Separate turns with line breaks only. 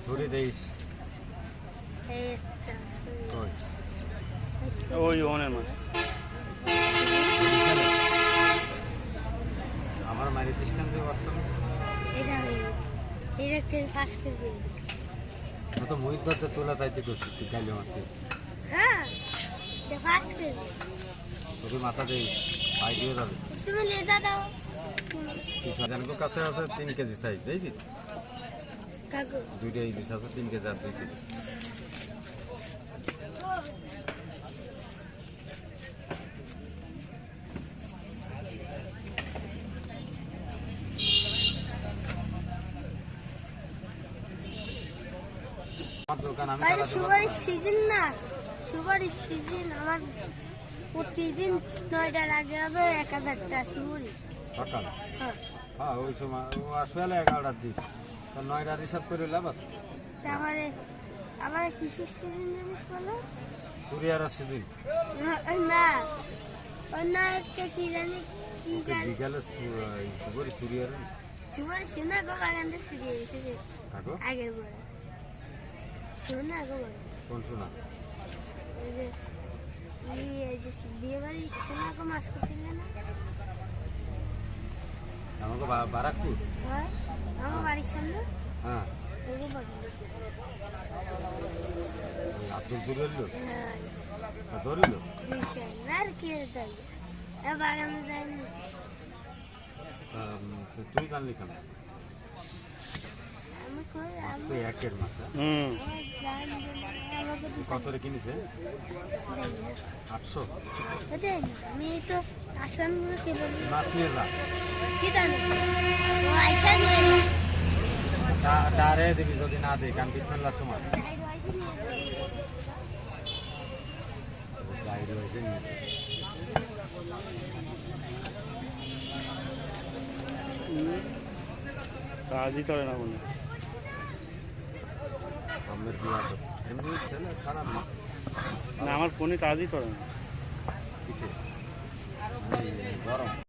ঘুরে দেইস
ওই ওনের মাছ
আমার মারি পিছখান দিয়ে বসতাম তো মুই ধরতে তোলা তাইতে করছি তুই গাইলে মারতে তোকে মাথা দেইস পাই দিয়ে যাবে জানবো কাছে আছে 3 কেজি সাইজ দেখি দুইটা ইলিশ আছে 3 কেজি আর 2 কেজি
সুপারির সিজন না, সুপারির সিজন আমার প্রতিদিন 9টার আগে হবে 1000টা সুপারি
সকাল।
হ্যাঁ
হ্যাঁ ওই সময় ও আসবে 11টার দিক তো 9টার হিসাব করে লাভ আছে।
তারপরে আবার কিসের সিজন জানিস বলো?
কুরিয়ারের সিজন
না অন্য একটা কি জানি কি
বিকালে সুপারি কুরিয়ার
সুপারি সোনা গো বাগানটা সিরিয়ে এসেছে আগের বড় সোনা গো
কোন সোনা?
এই যে বিয়ে বাড়ি সোনা গো মাছ করতে না
আমাকে বারাকপুর
হয় আমার বাড়ির সামনে।
হ্যাঁ আব্দুল ধরিল ধরিল
আর কি তাই বাগানে যায়নি।
তুই জানলি কেন?
আমি
একের মাছ কতরে কিনেছে? 800।
আমি তো আসলাম
মাছ নিয়ে যা
কি জানি আইসা নিয়ে
ডারে দিবি যদি না দিই কারণ বিসমিল্লাহ সময় বাইরে হয়েছে
কাজই করে না মনে
এমনি ছেলে খারাপ না
আমার ফোনে কাজই করে না
কিসে গরম